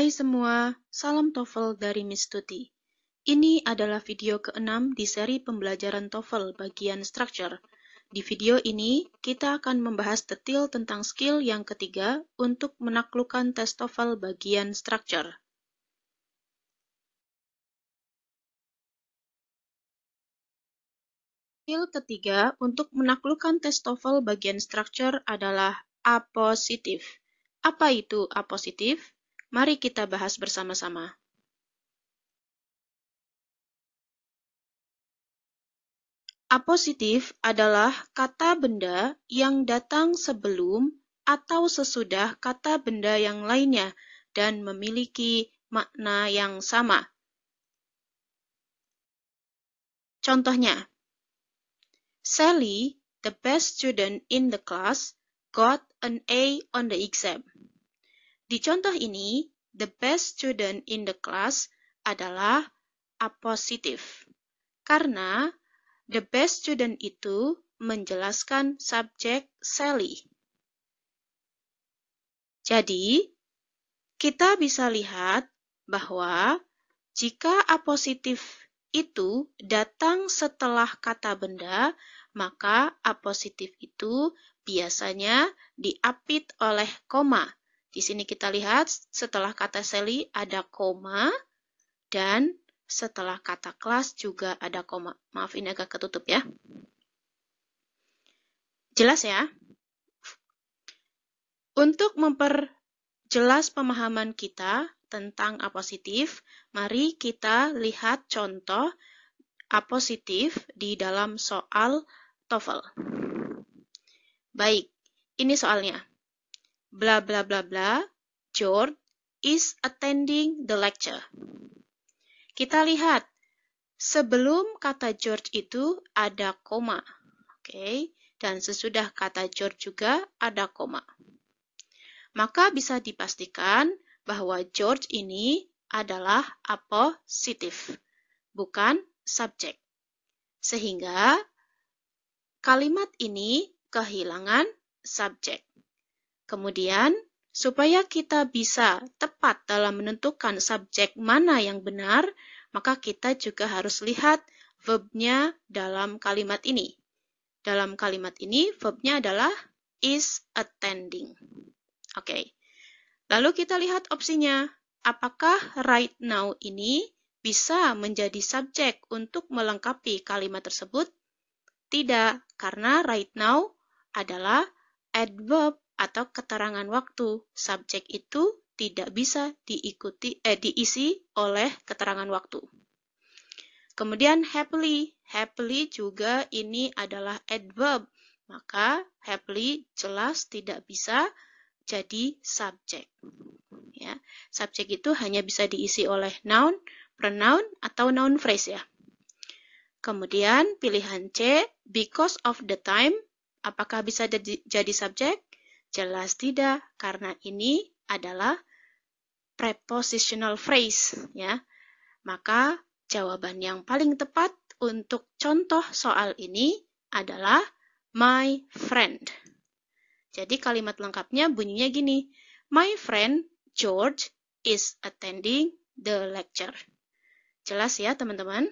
Hai semua, salam TOEFL dari Miss Tuti. Ini adalah video ke-6 di seri pembelajaran TOEFL bagian structure. Di video ini, kita akan membahas detail tentang skill yang ketiga untuk menaklukkan tes TOEFL bagian structure. Skill ketiga untuk menaklukkan tes TOEFL bagian structure adalah A positif. Apa itu A positif? Mari kita bahas bersama-sama. A positif adalah kata benda yang datang sebelum atau sesudah kata benda yang lainnya dan memiliki makna yang sama. Contohnya, Sally, the best student in the class, got an A on the exam. Di contoh ini, the best student in the class adalah A positif. Karena the best student itu menjelaskan subjek Sally. Jadi, kita bisa lihat bahwa jika A positif itu datang setelah kata benda, maka A positif itu biasanya diapit oleh koma. Di sini kita lihat setelah kata Sally ada koma dan setelah kata kelas juga ada koma. Maaf, ini agak ketutup ya. Jelas ya? Untuk memperjelas pemahaman kita tentang A positif, mari kita lihat contoh A positif di dalam soal TOEFL. Baik, ini soalnya. Bla bla bla bla, George is attending the lecture. Kita lihat, sebelum kata George itu ada koma. Oke, dan sesudah kata George juga ada koma. Maka bisa dipastikan bahwa George ini adalah A positif, bukan subjek. Sehingga kalimat ini kehilangan subjek. Kemudian, supaya kita bisa tepat dalam menentukan subjek mana yang benar, maka kita juga harus lihat verb-nya dalam kalimat ini. Dalam kalimat ini, verb-nya adalah is attending. Oke. Lalu kita lihat opsinya. Apakah right now ini bisa menjadi subjek untuk melengkapi kalimat tersebut? Tidak, karena right now adalah adverb atau keterangan waktu. Subjek itu tidak bisa diisi oleh keterangan waktu. Kemudian happily. Happily juga ini adalah adverb. Maka happily jelas tidak bisa jadi subjek. Ya, subjek itu hanya bisa diisi oleh noun, pronoun, atau noun phrase ya. Kemudian pilihan C, because of the time, apakah bisa jadi subjek? Jelas tidak, karena ini adalah prepositional phrase, ya. Maka jawaban yang paling tepat untuk contoh soal ini adalah my friend. Jadi kalimat lengkapnya bunyinya gini, my friend George is attending the lecture. Jelas ya teman-teman?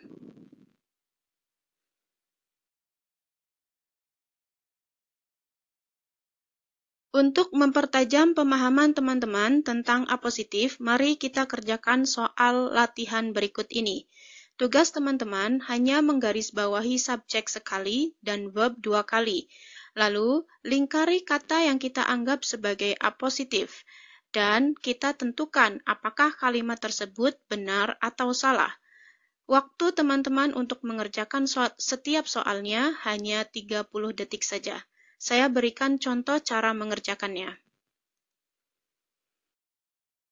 Untuk mempertajam pemahaman teman-teman tentang A positif, mari kita kerjakan soal latihan berikut ini. Tugas teman-teman hanya menggarisbawahi subjek sekali dan verb 2 kali. Lalu, lingkari kata yang kita anggap sebagai A positif. Dan kita tentukan apakah kalimat tersebut benar atau salah. Waktu teman-teman untuk mengerjakan setiap soalnya hanya 30 detik saja. Saya berikan contoh cara mengerjakannya.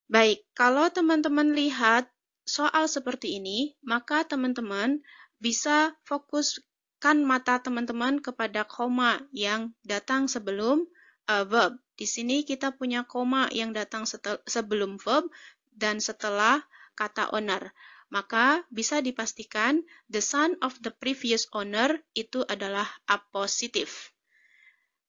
Baik, kalau teman-teman lihat soal seperti ini, maka teman-teman bisa fokuskan mata teman-teman kepada koma yang datang sebelum verb. Di sini kita punya koma yang datang sebelum verb dan setelah kata owner. Maka bisa dipastikan the son of the previous owner itu adalah A positif.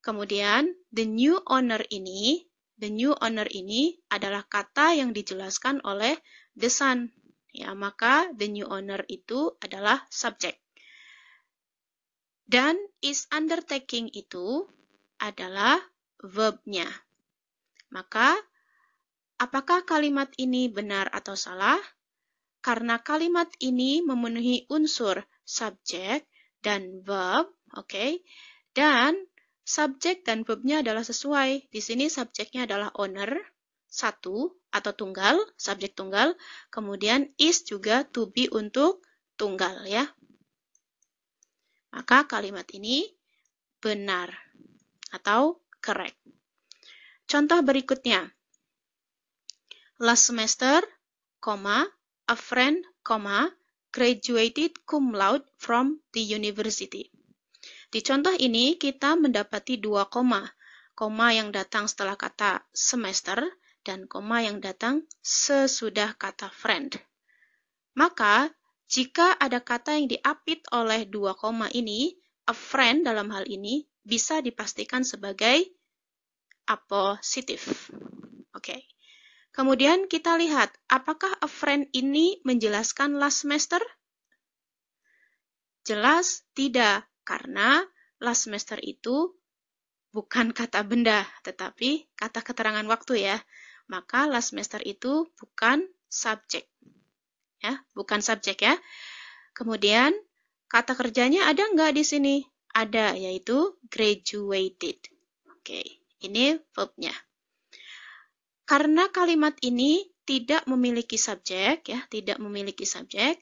Kemudian, the new owner ini the new owner ini adalah kata yang dijelaskan oleh the son. Ya, maka the new owner itu adalah subjek. Dan is undertaking itu adalah verb-nya. Maka, apakah kalimat ini benar atau salah? Karena kalimat ini memenuhi unsur subjek dan verb, oke? Dan subjek dan verb-nya adalah sesuai. Di sini subjeknya adalah owner, satu atau tunggal, subjek tunggal. Kemudian is juga to be untuk tunggal, ya. Maka kalimat ini benar atau correct. Contoh berikutnya. Last semester, a friend, graduated cum laude from the university. Di contoh ini kita mendapati dua koma yang datang setelah kata semester dan koma yang datang sesudah kata friend. Maka, jika ada kata yang diapit oleh dua koma ini, a friend dalam hal ini bisa dipastikan sebagai apositif. Oke. Kemudian kita lihat, apakah a friend ini menjelaskan last semester? Jelas tidak, karena last semester itu bukan kata benda, tetapi kata keterangan waktu ya. Maka last semester itu bukan subjek. Ya, bukan subjek ya. Kemudian, kata kerjanya ada nggak di sini? Ada, yaitu graduated. Oke, ini verb-nya. Karena kalimat ini tidak memiliki subjek, ya, tidak memiliki subjek,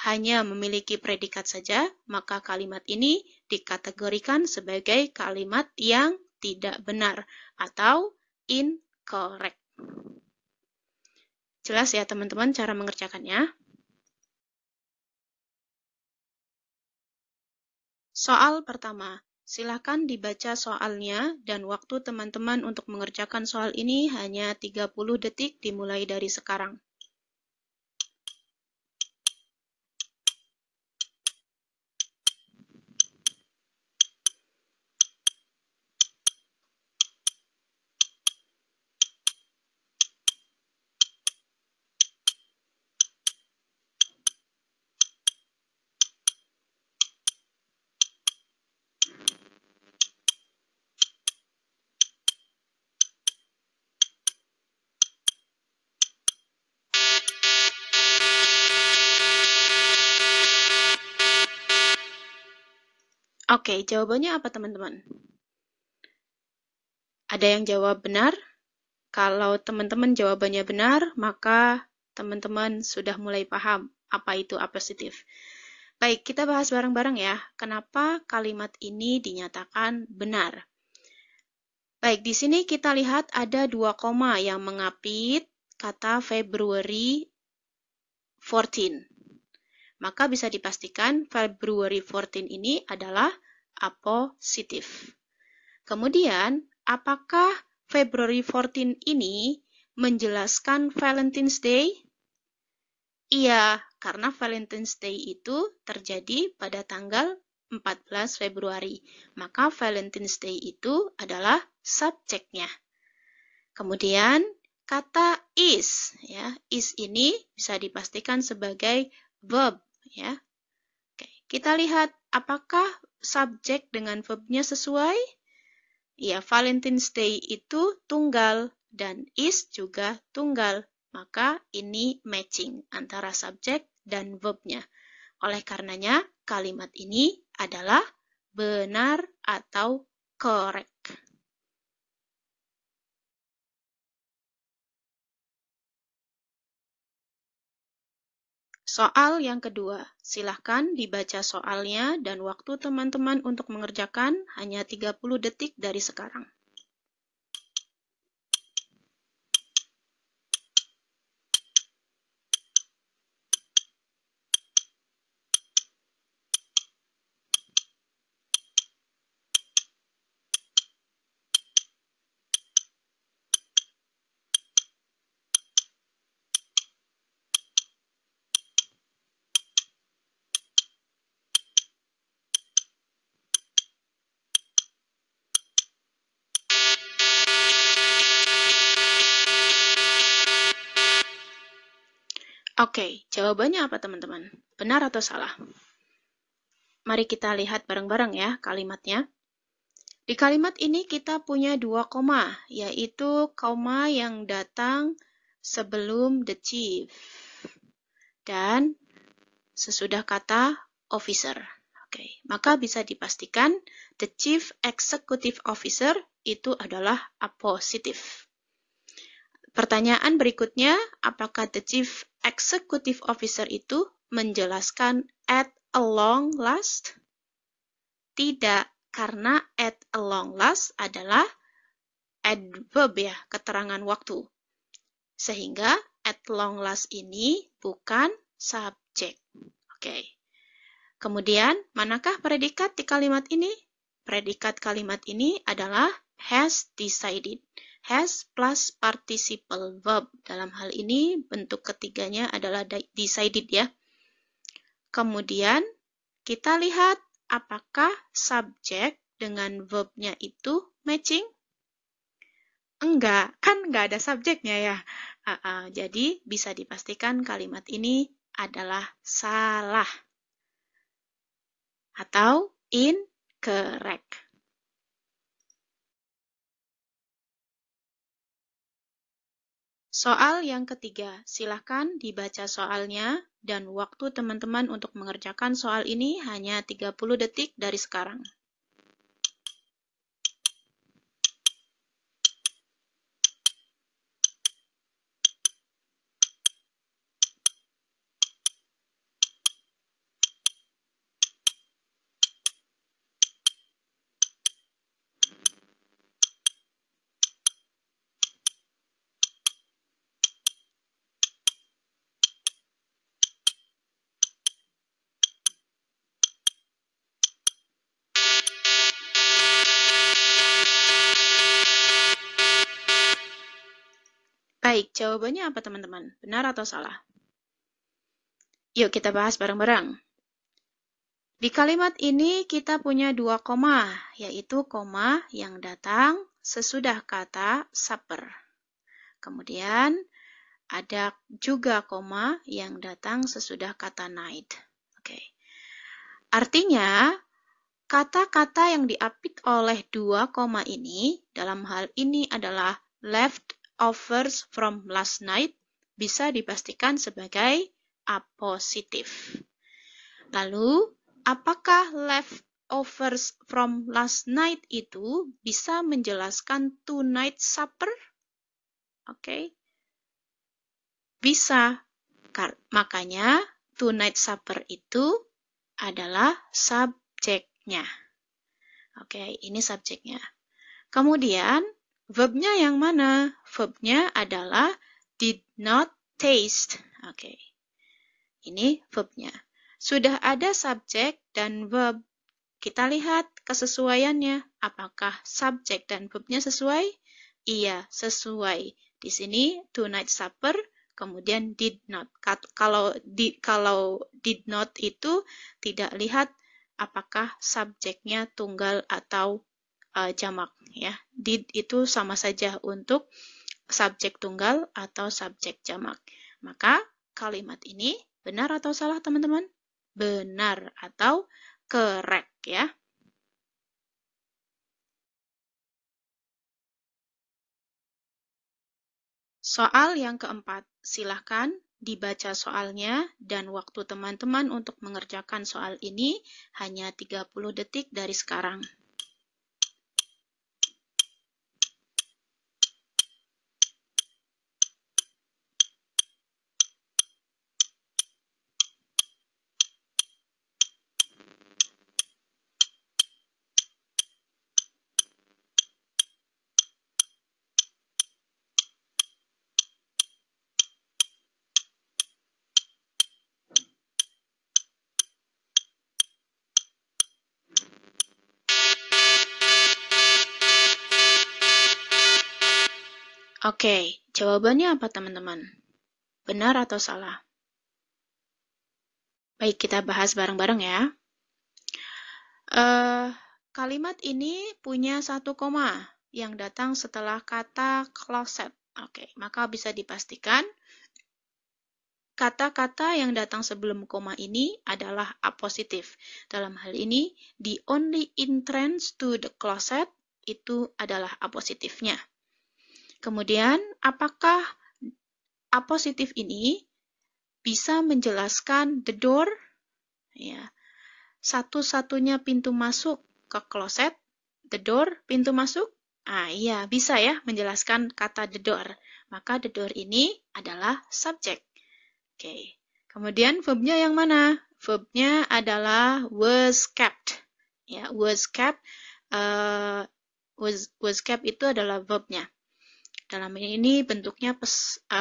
hanya memiliki predikat saja, maka kalimat ini dikategorikan sebagai kalimat yang tidak benar atau incorrect. Jelas ya teman-teman cara mengerjakannya? Soal pertama. Silakan dibaca soalnya dan waktu teman-teman untuk mengerjakan soal ini hanya 30 detik dimulai dari sekarang. Oke, jawabannya apa teman-teman? Ada yang jawab benar? Kalau teman-teman jawabannya benar, maka teman-teman sudah mulai paham apa itu apositif. Baik, kita bahas bareng-bareng ya. Kenapa kalimat ini dinyatakan benar? Baik, di sini kita lihat ada dua koma yang mengapit kata February 14. Maka bisa dipastikan February 14 ini adalah apositif. Kemudian, apakah February 14 ini menjelaskan Valentine's Day? Iya, karena Valentine's Day itu terjadi pada tanggal 14 Februari. Maka Valentine's Day itu adalah subjeknya. Kemudian, kata is, ya, is ini bisa dipastikan sebagai verb, ya. Oke, kita lihat apakah subjek dengan verb-nya sesuai? Ya, Valentine's Day itu tunggal dan is juga tunggal. Maka ini matching antara subjek dan verb-nya. Oleh karenanya, kalimat ini adalah benar atau correct. Soal yang kedua, silahkan dibaca soalnya dan waktu teman-teman untuk mengerjakan hanya 30 detik dari sekarang. Oke, jawabannya apa teman-teman? Benar atau salah? Mari kita lihat bareng-bareng ya kalimatnya. Di kalimat ini kita punya dua koma, yaitu koma yang datang sebelum the chief dan sesudah kata officer. Oke, maka bisa dipastikan the chief executive officer itu adalah apositif. Pertanyaan berikutnya, apakah the chief executive officer itu menjelaskan at a long last? Tidak, karena at a long last adalah adverb ya, keterangan waktu. Sehingga at long last ini bukan subjek. Oke. Kemudian, manakah predikat di kalimat ini? Predikat kalimat ini adalah has decided. Has plus participle verb. Dalam hal ini, bentuk ketiganya adalah decided ya. Kemudian, kita lihat apakah subjek dengan verbnya itu matching? Enggak, kan enggak ada subjeknya ya. Jadi, bisa dipastikan kalimat ini adalah salah atau incorrect. Soal yang ketiga, silakan dibaca soalnya dan waktu teman-teman untuk mengerjakan soal ini hanya 30 detik dari sekarang. Baik, jawabannya apa teman-teman? Benar atau salah? Yuk kita bahas bareng-bareng. Di kalimat ini kita punya dua koma, yaitu koma yang datang sesudah kata supper. Kemudian ada juga koma yang datang sesudah kata night. Oke. Artinya, kata-kata yang diapit oleh dua koma ini, dalam hal ini adalah leftovers from last night, bisa dipastikan sebagai apositif. Lalu, apakah leftovers from last night itu bisa menjelaskan tonight supper? Oke. Bisa. Makanya, tonight supper itu adalah subjeknya. Oke, ini subjeknya. Kemudian, verbnya yang mana? Verbnya adalah did not taste. Oke, ini verbnya. Sudah ada subjek dan verb. Kita lihat kesesuaiannya. Apakah subjek dan verbnya sesuai? Iya, sesuai. Di sini, tonight supper, kemudian did not. Kalau did not itu tidak lihat apakah subjeknya tunggal atau jamak ya. Did itu sama saja untuk subjek tunggal atau subjek jamak. Maka kalimat ini benar atau salah teman-teman? Benar atau correct ya. Soal yang keempat, silahkan dibaca soalnya dan waktu teman-teman untuk mengerjakan soal ini hanya 30 detik dari sekarang. Oke, jawabannya apa teman-teman? Benar atau salah? Baik, kita bahas bareng-bareng ya. Kalimat ini punya satu koma yang datang setelah kata closet. Oke, maka bisa dipastikan kata-kata yang datang sebelum koma ini adalah apositif. Dalam hal ini, the only entrance to the closet itu adalah apositifnya. Kemudian, apakah apositif ini bisa menjelaskan the door? Ya, satu-satunya pintu masuk ke kloset, the door, pintu masuk? Iya, bisa ya menjelaskan kata the door. Maka the door ini adalah subjek. Oke. Kemudian verbnya yang mana? Verbnya adalah was kept. Ya, was kept. Was kept itu adalah verbnya. Dalam ini bentuknya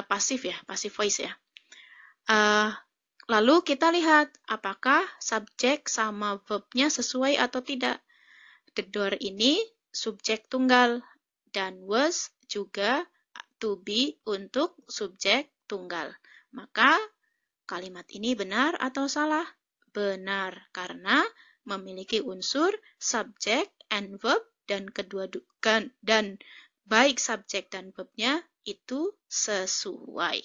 pasif ya, passive voice ya. Lalu kita lihat apakah subjek sama verbnya sesuai atau tidak. The door ini subjek tunggal dan was juga to be untuk subjek tunggal. Maka kalimat ini benar atau salah? Benar, karena memiliki unsur subjek and verb dan baik subjek dan verbnya itu sesuai.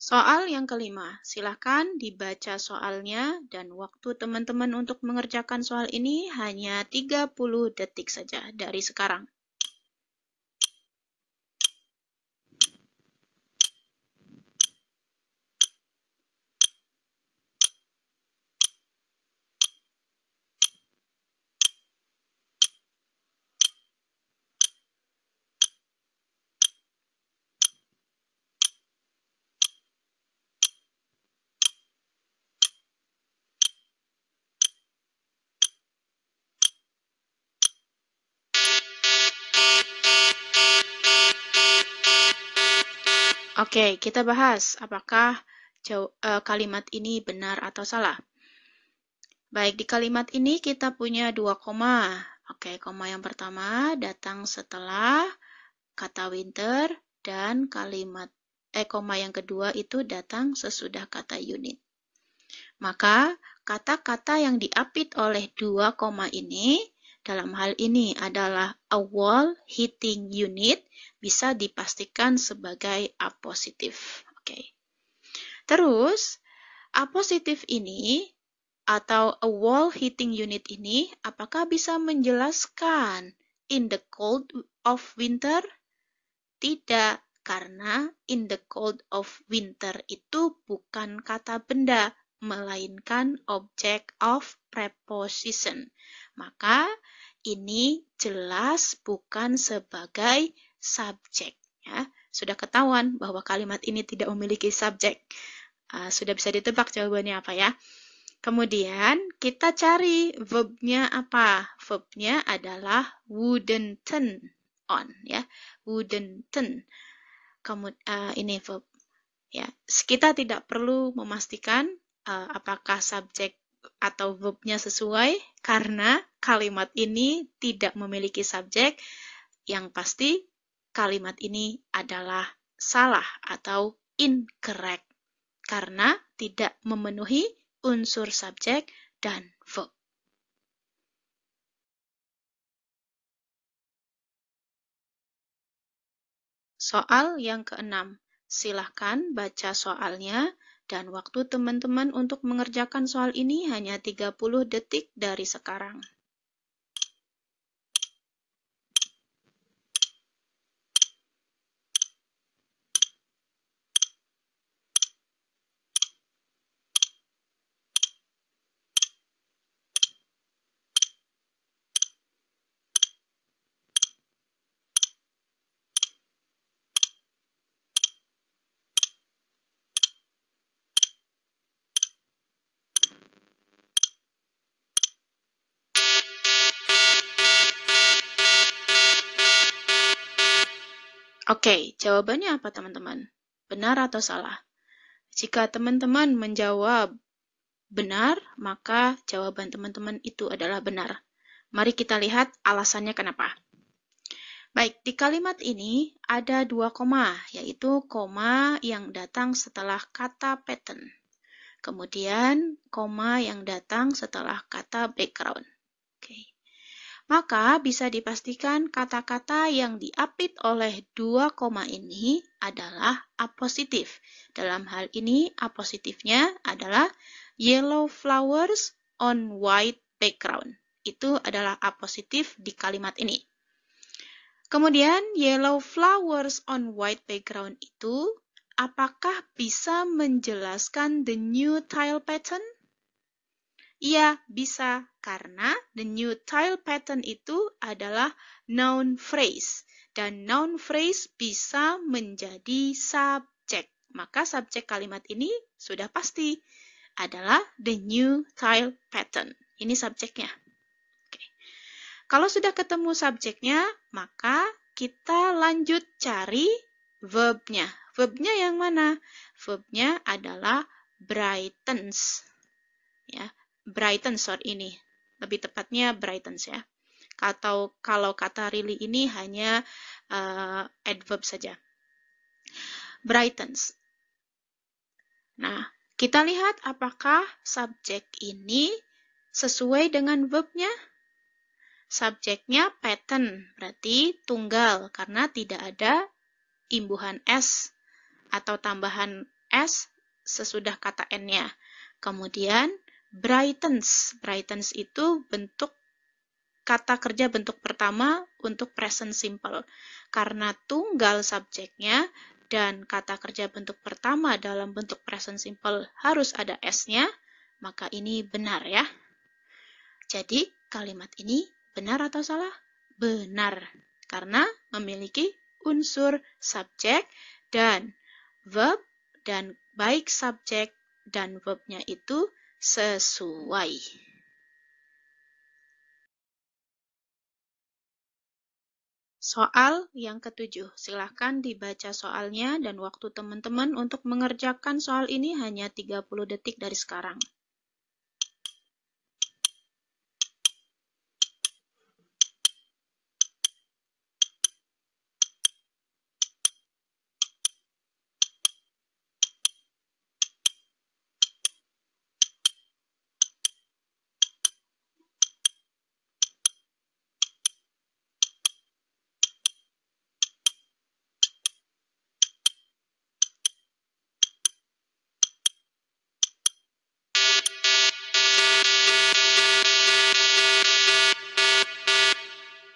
Soal yang kelima, silakan dibaca soalnya dan waktu teman-teman untuk mengerjakan soal ini hanya 30 detik saja dari sekarang. Oke, kita bahas apakah kalimat ini benar atau salah. Baik, di kalimat ini kita punya 2 koma. Oke, koma yang pertama datang setelah kata winter dan koma yang kedua itu datang sesudah kata unit. Maka kata-kata yang diapit oleh 2 koma ini dalam hal ini adalah a wall hitting unit bisa dipastikan sebagai apositif. Oke. Terus, apositif ini atau a wall hitting unit ini apakah bisa menjelaskan in the cold of winter? Tidak, karena in the cold of winter itu bukan kata benda, melainkan object of preposition. Maka ini jelas bukan sebagai subjek. Ya. Sudah ketahuan bahwa kalimat ini tidak memiliki subjek. Sudah bisa ditebak jawabannya apa ya? Kemudian kita cari verbnya apa? Verbnya adalah wouldn't turn on ya, wouldn't turn. Ini verb ya. Kita tidak perlu memastikan apakah subjek atau verbnya sesuai karena kalimat ini tidak memiliki subjek. Yang pasti kalimat ini adalah salah atau incorrect karena tidak memenuhi unsur subjek dan verb. Soal yang keenam. Silahkan baca soalnya dan waktu teman-teman untuk mengerjakan soal ini hanya 30 detik dari sekarang. Oke, jawabannya apa teman-teman? Benar atau salah? Jika teman-teman menjawab benar, maka jawaban teman-teman itu adalah benar. Mari kita lihat alasannya kenapa. Baik, di kalimat ini ada 2 koma, yaitu koma yang datang setelah kata pattern. Kemudian, koma yang datang setelah kata background. Oke. Maka bisa dipastikan kata-kata yang diapit oleh dua koma ini adalah apositif. Dalam hal ini apositifnya adalah yellow flowers on white background. Itu adalah apositif di kalimat ini. Kemudian yellow flowers on white background itu apakah bisa menjelaskan the new tile pattern? Iya, bisa. Karena the new tile pattern itu adalah noun phrase. Dan noun phrase bisa menjadi subjek. Maka subjek kalimat ini sudah pasti adalah the new tile pattern. Ini subjeknya. Oke. Kalau sudah ketemu subjeknya, maka kita lanjut cari verbnya. Verbnya yang mana? Verbnya adalah brightens. Ya. Brightens ini. Lebih tepatnya brightens ya. Atau kalau kata really ini hanya adverb saja. Brightens. Nah, kita lihat apakah subjek ini sesuai dengan verbnya. Subjeknya pattern, berarti tunggal karena tidak ada imbuhan S atau tambahan S sesudah kata N-nya. Kemudian brightens. Brightens itu bentuk kata kerja bentuk pertama untuk present simple. Karena tunggal subjeknya dan kata kerja bentuk pertama dalam bentuk present simple harus ada S-nya, maka ini benar ya. Jadi kalimat ini benar atau salah? Benar. Karena memiliki unsur subjek dan verb, dan baik subjek dan verbnya itu sesuai. Soal yang ketujuh. Silahkan dibaca soalnya dan waktu teman-teman untuk mengerjakan soal ini hanya 30 detik dari sekarang.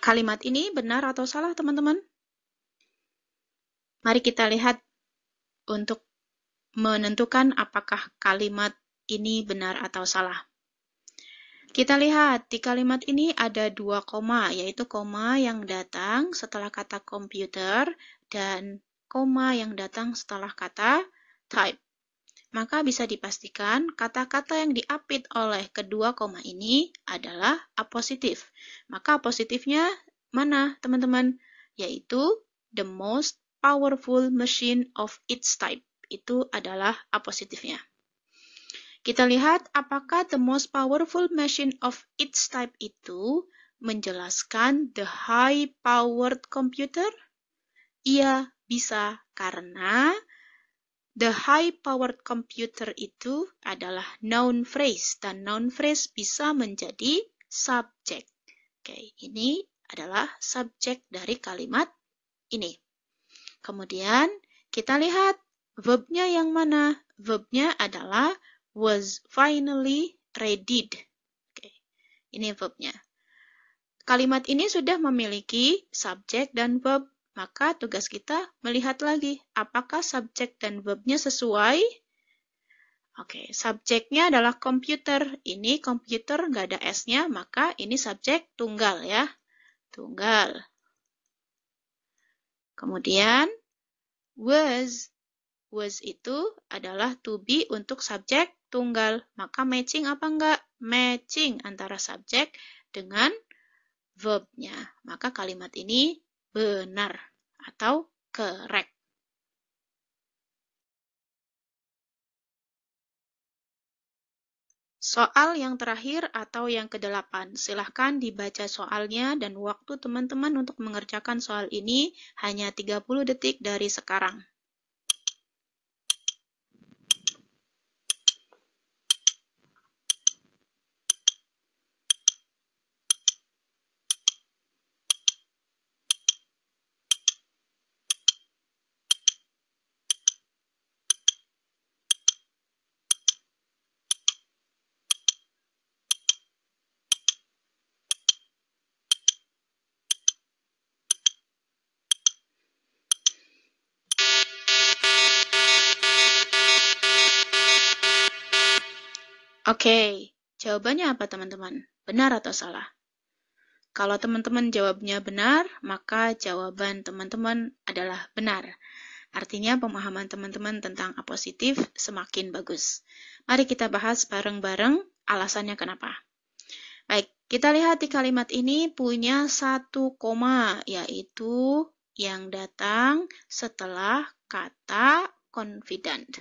Kalimat ini benar atau salah, teman-teman? Mari kita lihat untuk menentukan apakah kalimat ini benar atau salah. Kita lihat di kalimat ini ada dua koma, yaitu koma yang datang setelah kata computer dan koma yang datang setelah kata type. Maka bisa dipastikan kata-kata yang diapit oleh kedua koma ini adalah apositif. Maka apositifnya mana, teman-teman? Yaitu the most powerful machine of its type. Itu adalah apositifnya. Kita lihat apakah the most powerful machine of its type itu menjelaskan the high-powered computer? Iya, bisa. Karena the high-powered computer itu adalah noun phrase, dan noun phrase bisa menjadi subjek. Oke, ini adalah subjek dari kalimat ini. Kemudian kita lihat verbnya yang mana? Verbnya adalah was finally readied. Oke, ini verbnya. Kalimat ini sudah memiliki subjek dan verb. Maka tugas kita melihat lagi, apakah subjek dan verbnya sesuai? Oke, subjeknya adalah komputer. Ini komputer, nggak ada S-nya, maka ini subjek tunggal ya. Tunggal. Kemudian, was. Was itu adalah to be untuk subjek tunggal. Maka matching apa enggak? Matching antara subjek dengan verbnya. Maka kalimat ini benar atau correct. Soal yang terakhir atau yang ke-8. Silahkan dibaca soalnya dan waktu teman-teman untuk mengerjakan soal ini hanya 30 detik dari sekarang. Oke, jawabannya apa teman-teman? Benar atau salah? Kalau teman-teman jawabnya benar, maka jawaban teman-teman adalah benar. Artinya pemahaman teman-teman tentang apositif semakin bagus. Mari kita bahas bareng-bareng alasannya kenapa. Baik, kita lihat di kalimat ini punya satu koma, yaitu yang datang setelah kata confident.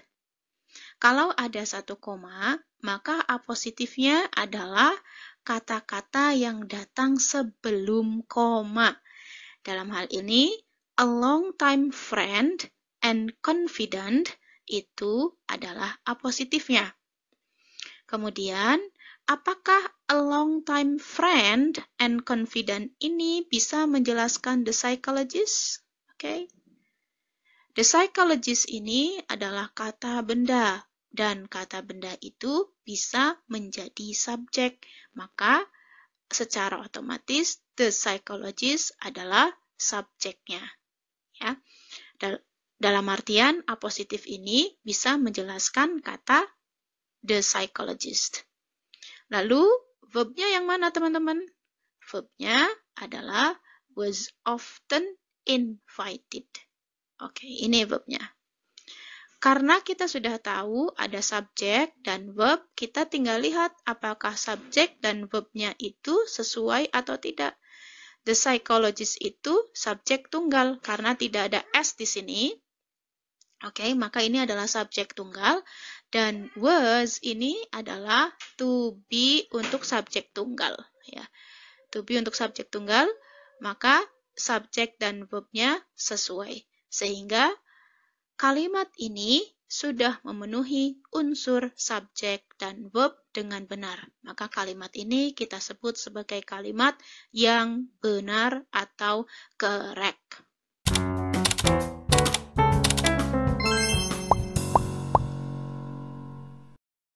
Kalau ada satu koma, maka apositifnya adalah kata-kata yang datang sebelum koma. Dalam hal ini, a long time friend and confident itu adalah apositifnya. Kemudian, apakah a long time friend and confident ini bisa menjelaskan the psychologist? Oke. The psychologist ini adalah kata benda, dan kata benda itu bisa menjadi subjek. Maka secara otomatis the psychologist adalah subjeknya. Ya. Dalam artian apositif ini bisa menjelaskan kata the psychologist. Lalu verbnya yang mana teman-teman? Verbnya adalah was often invited. Oke, ini verbnya. Karena kita sudah tahu ada subjek dan verb, kita tinggal lihat apakah subjek dan verbnya itu sesuai atau tidak. The psychologist itu subjek tunggal karena tidak ada S di sini. Oke, maka ini adalah subjek tunggal. Dan was ini adalah to be untuk subjek tunggal. Ya. To be untuk subjek tunggal, maka subjek dan verbnya sesuai. Sehingga kalimat ini sudah memenuhi unsur subjek dan verb dengan benar. Maka kalimat ini kita sebut sebagai kalimat yang benar atau correct.